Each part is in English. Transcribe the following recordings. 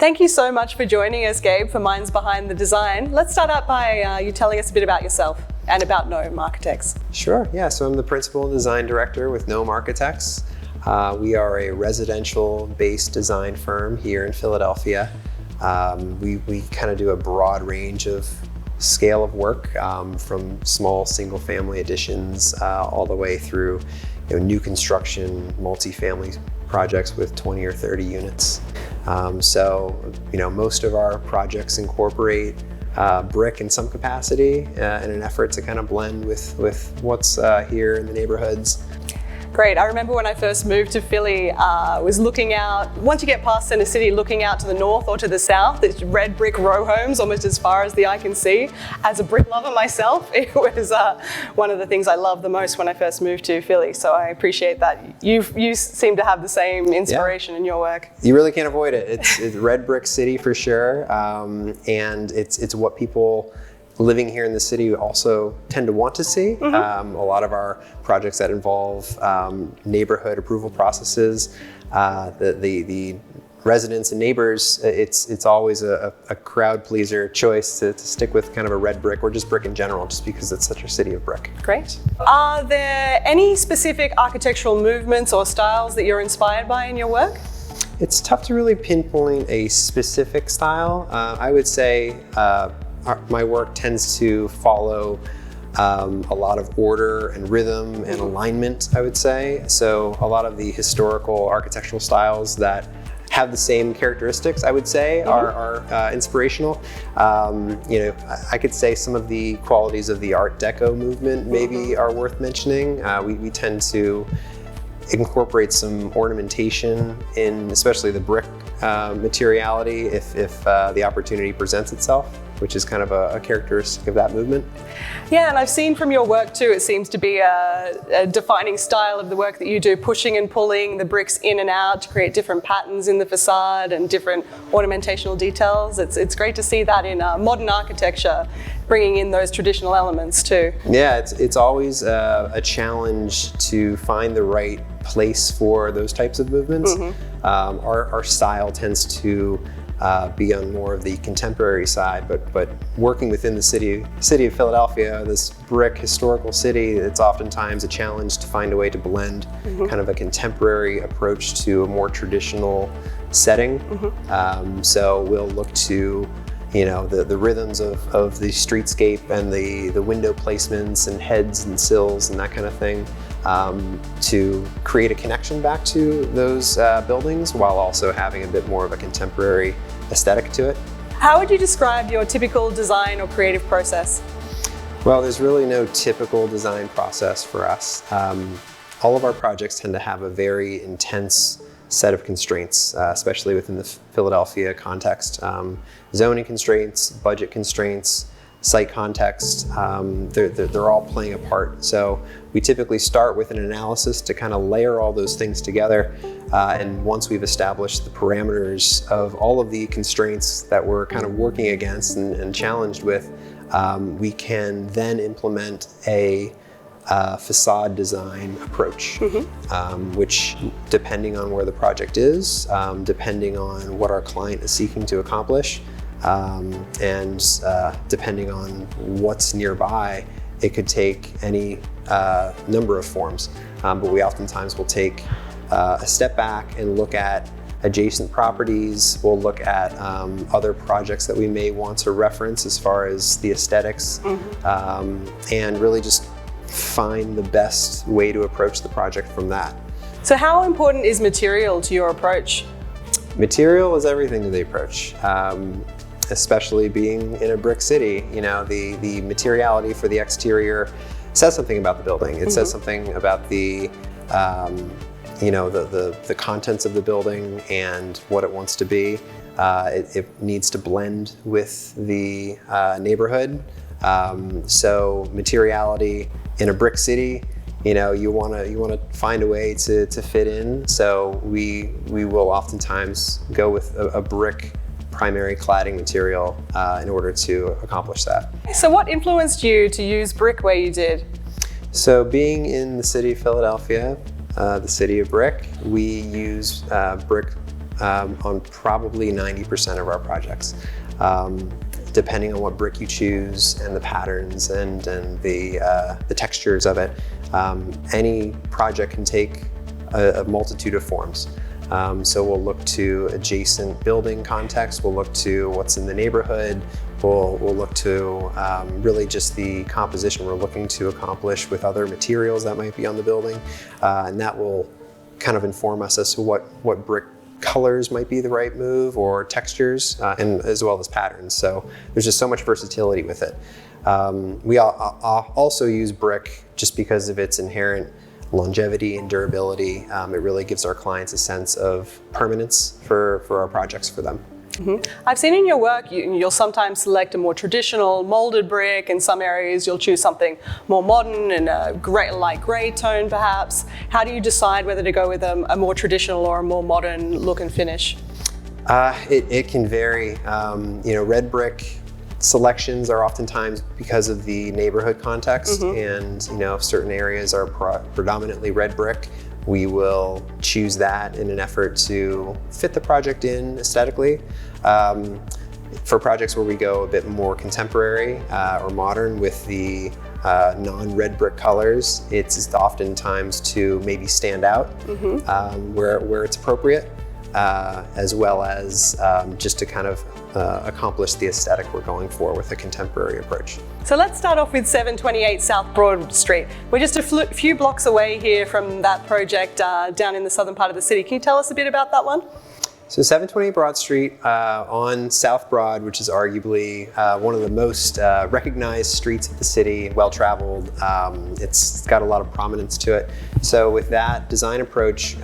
Thank you so much for joining us, Gabe, for Minds Behind the Design. Let's start out by you telling us a bit about yourself and about Gnome Architects. Sure, yeah, so I'm the Principal Design Director with Gnome Architects. We are a residential-based design firm here in Philadelphia. We kind of do a broad range of scale of work, from small single-family additions all the way through new construction, multifamily projects with 20 or 30 units. Most of our projects incorporate brick in some capacity in an effort to kind of blend with what's here in the neighborhoods. Great. I remember when I first moved to Philly, was looking out, once you get past Center City, looking out to the north or to the south, it's red brick row homes almost as far as the eye can see. As a brick lover myself, it was one of the things I loved the most when I first moved to Philly. So I appreciate that. You seem to have the same inspiration in your work. You really can't avoid it. It's red brick city for sure, and it's what people living here in the city also tend to want to see. A lot of our projects that involve neighborhood approval processes, the residents and neighbors, it's always a crowd pleaser choice to stick with kind of a red brick or just brick in general, just because it's such a city of brick. Great. Are there any specific architectural movements or styles that you're inspired by in your work? It's tough to really pinpoint a specific style. I would say my work tends to follow a lot of order and rhythm and alignment, I would say. So a lot of the historical architectural styles that have the same characteristics, I would say, are inspirational. I could say some of the qualities of the Art Deco movement maybe are worth mentioning. We tend to incorporate some ornamentation in especially the brick materiality if the opportunity presents itself, which is kind of a characteristic of that movement. Yeah, and I've seen from your work too, it seems to be a defining style of the work that you do, pushing and pulling the bricks in and out to create different patterns in the facade and different ornamentational details. It's great to see that in modern architecture, bringing in those traditional elements too. Yeah, it's always a challenge to find the right place for those types of movements. Our style tends to be on more of the contemporary side, but working within the city of Philadelphia, this brick historical city, it's oftentimes a challenge to find a way to blend kind of a contemporary approach to a more traditional setting. So we'll look to the rhythms of the streetscape and the window placements and heads and sills and that kind of thing, to create a connection back to those buildings while also having a bit more of a contemporary aesthetic to it. How would you describe your typical design or creative process? Well, there's really no typical design process for us. All of our projects tend to have a very intense set of constraints, especially within the Philadelphia context. Zoning constraints, budget constraints, site context, they're all playing a part. So we typically start with an analysis to kind of layer all those things together. And once we've established the parameters of all of the constraints that we're kind of working against and challenged with, we can then implement a facade design approach, which, depending on where the project is, depending on what our client is seeking to accomplish, and depending on what's nearby, it could take any number of forms. But we oftentimes will take a step back and look at adjacent properties. We'll look at other projects that we may want to reference as far as the aesthetics, and really just find the best way to approach the project from that. So how important is material to your approach? Material is everything to the approach, especially being in a brick city. The materiality for the exterior says something about the building. It says something about the contents of the building and what it wants to be. It needs to blend with the neighborhood. So materiality in a brick city, you want to find a way to fit in. So we will oftentimes go with a brick primary cladding material in order to accomplish that. So what influenced you to use brick where you did? So being in the city of Philadelphia, the city of brick, we use brick on probably 90% of our projects. Depending on what brick you choose and the patterns and the textures of it, any project can take a multitude of forms. So we'll look to adjacent building context, we'll look to what's in the neighborhood, we'll look to really just the composition we're looking to accomplish with other materials that might be on the building, and that will kind of inform us as to what brick colors might be the right move, or textures, and as well as patterns. So there's just so much versatility with it. We also use brick just because of its inherent longevity and durability. It really gives our clients a sense of permanence for our projects for them. Mm-hmm. I've seen in your work you'll sometimes select a more traditional molded brick. In some areas you'll choose something more modern and a light grey tone perhaps. How do you decide whether to go with a more traditional or a more modern look and finish? It can vary. Red brick selections are oftentimes because of the neighborhood context, and if certain areas are predominantly red brick, we will choose that in an effort to fit the project in aesthetically. For projects where we go a bit more contemporary or modern with the non-red brick colors, it's oftentimes to maybe stand out where it's appropriate, as well as just to kind of accomplish the aesthetic we're going for with a contemporary approach. So let's start off with 728 South Broad Street. We're just a few blocks away here from that project down in the southern part of the city. Can you tell us a bit about that one? So 728 Broad Street on South Broad, which is arguably one of the most recognized streets of the city, well-traveled. It's got a lot of prominence to it. So with that design approach,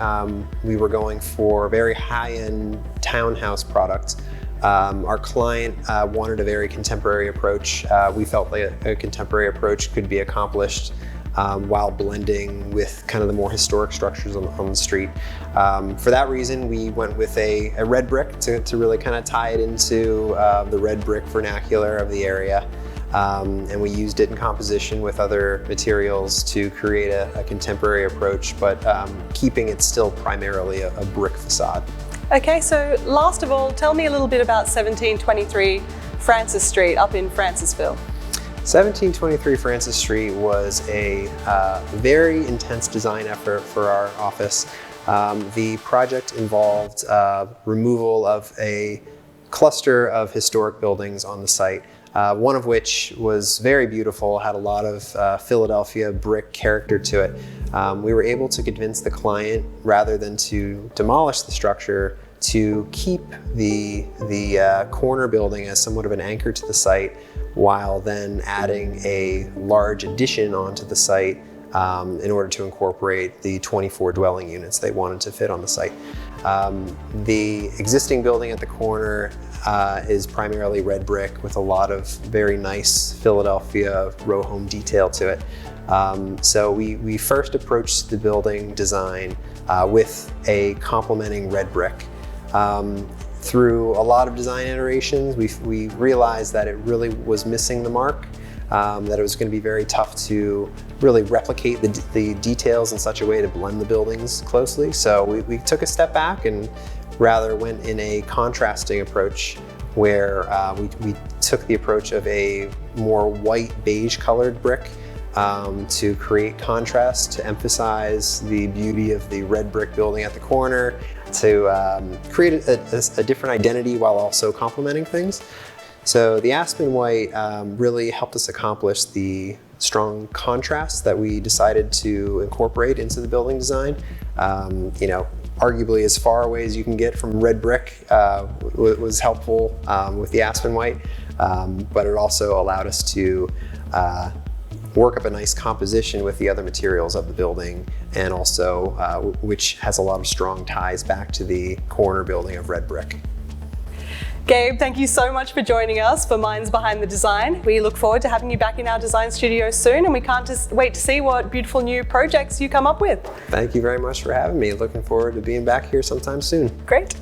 we were going for very high-end townhouse product. Our client wanted a very contemporary approach. We felt like a contemporary approach could be accomplished while blending with kind of the more historic structures on the street. For that reason, we went with a red brick to really kind of tie it into the red brick vernacular of the area. And we used it in composition with other materials to create a contemporary approach, but keeping it still primarily a brick facade. Okay, so last of all, tell me a little bit about 1723 Francis Street up in Francisville. 1723 Francis Street was a very intense design effort for our office. The project involved removal of a cluster of historic buildings on the site, one of which was very beautiful, had a lot of Philadelphia brick character to it. We were able to convince the client, rather than to demolish the structure, to keep the corner building as somewhat of an anchor to the site, while then adding a large addition onto the site in order to incorporate the 24 dwelling units they wanted to fit on the site. The existing building at the corner is primarily red brick with a lot of very nice Philadelphia row home detail to it. So we first approached the building design with a complementing red brick. Through a lot of design iterations, we realized that it really was missing the mark, that it was going to be very tough to really replicate the details in such a way to blend the buildings closely. So we took a step back and rather went in a contrasting approach, where we took the approach of a more white beige colored brick to create contrast, to emphasize the beauty of the red brick building at the corner, to create a different identity while also complementing things. So the Aspen White really helped us accomplish the strong contrast that we decided to incorporate into the building design. Arguably as far away as you can get from red brick was helpful with the Aspen White, but it also allowed us to work up a nice composition with the other materials of the building, and also which has a lot of strong ties back to the corner building of red brick. Gabe, thank you so much for joining us for Minds Behind the Design. We look forward to having you back in our design studio soon, and we can't just wait to see what beautiful new projects you come up with. Thank you very much for having me. Looking forward to being back here sometime soon. Great.